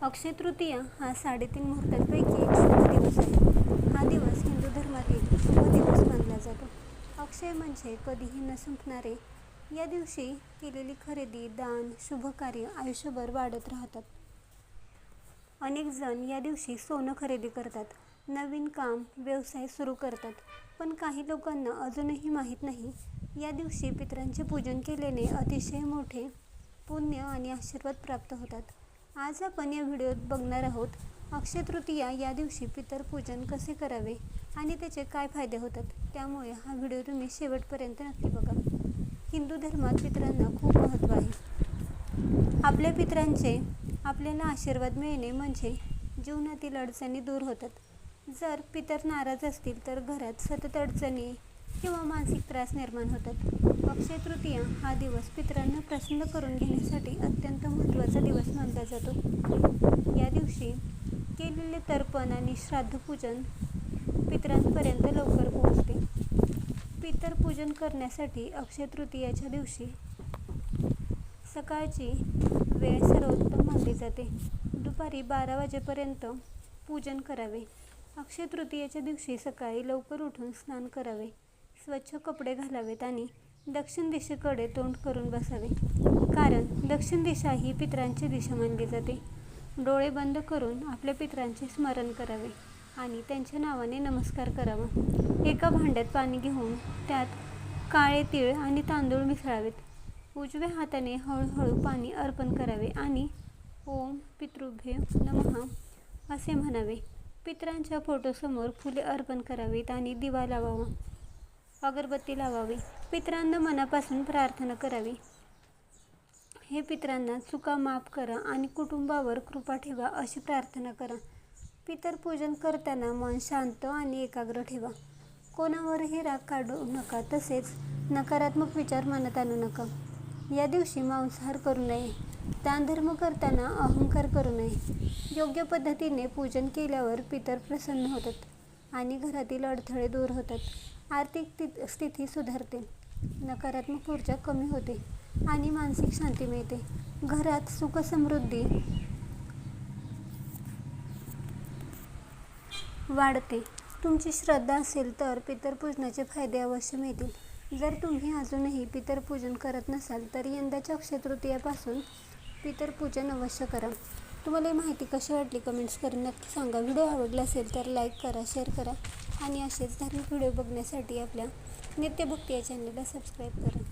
अक्षय तृतीया हा 3.5 मुहूर्तांपैकी एक शुभ दिवस आहे. हा दिवस हिंदू धर्मातील शुभ दिवस मानला जातो. अक्षय म्हणजे कधीही न संपणारे. या दिवशी केलेली खरेदी, दान, शुभ कार्य आयुष्यभर वाढत राहतात. अनेक जण या दिवशी सोनं खरेदी करतात, नवीन काम, व्यवसाय सुरू करतात. पण काही लोकांना अजूनही माहीत नाही, या दिवशी पितरांचे पूजन केल्याने अतिशय मोठे पुण्य आणि आशीर्वाद प्राप्त होतात. आज आपण या व्हिडिओत बघणार आहोत अक्षय तृतीया या दिवशी पितरपूजन कसे करावे आणि त्याचे काय फायदे होतात. त्यामुळे हा व्हिडिओ तुम्ही शेवटपर्यंत नक्की बघा. हिंदू धर्मात पितरांना खूप महत्त्व आहे. आपल्या पितरांचे आपल्याला आशीर्वाद मिळणे म्हणजे जीवनातील अडचणी दूर होतात. जर पितर नाराज असतील तर घरात सतत अडचणी किंवा मानसिक त्रास निर्माण होतात. अक्षय तृतीया हा दिवस पितरांना प्रसन्न करून घेण्यासाठी अत्यंत महत्त्वाचा दिवस मानला जातो. या दिवशी केलेले तर्पण आणि श्राद्धपूजन पितरांपर्यंत लवकर पोहोचते. पितरपूजन करण्यासाठी अक्षय तृतीयाच्या दिवशी सकाळची वेळ सर्वोत्तम मानली जाते. दुपारी 12 वाजेपर्यंत पूजन करावे. अक्षय तृतीयेच्या दिवशी सकाळी लवकर उठून स्नान करावे, स्वच्छ कपडे घालावेत आणि दक्षिण दिशेकडे तोंड करून बसावे, कारण दक्षिण दिशा ही पितरांची दिशा मानली जाते. डोळे बंद करून आपल्या पितरांचे स्मरण करावे आणि त्यांच्या नावाने नमस्कार करावा. एका भांड्यात पाणी घेऊन त्यात काळे तीळ आणि तांदूळ मिसळावेत. उजव्या हाताने हळूहळू पाणी अर्पण करावे आणि ओम पितृभ्यो नमः असे म्हणावे. पितरांच्या फोटोसमोर फुले अर्पण करावीत आणि दिवा लावावा, अगरबत्ती लावावी. पितरांना मनापासून प्रार्थना करावी. हे पितरांना चुका माफ करा आणि कुटुंबावर कृपा ठेवा अशी प्रार्थना करा. पितरपूजन करताना मन शांत आणि एकाग्र ठेवा. कोणावरही राग काढू नका, तसेच नकारात्मक विचार मनात आणू नका. या दिवशी मांसाहार करू नये. दानधर्म करताना अहंकार करू नये. योग्य पद्धतीने पूजन केल्यावर पितर प्रसन्न होतात आणि घरातील अडथळे दूर होतात. आर्थिक स्थिती सुधारते, नकारात्मक ऊर्जा कमी होते आणि मानसिक शांती मिळते. घरात सुख समृद्धी वाढते. तुमची श्रद्धा असेल तर पितरपूजनाचे फायदे अवश्य मिळतील. जर तुम्ही अजूनही पितरपूजन करत नसाल तर यंदाच्या अक्षय तृतीयापासून पितरपूजन अवश्य करा. तुम्हाला ही माहिती कशी वाटली कमेंट्स करून नक्की सांगा. व्हिडिओ आवडला असेल तर लाईक करा, शेअर करा आणि असेच धार्मिक व्हिडिओ बघण्यासाठी आपल्या नित्यभक्ती या चॅनलला सबस्क्राईब करा.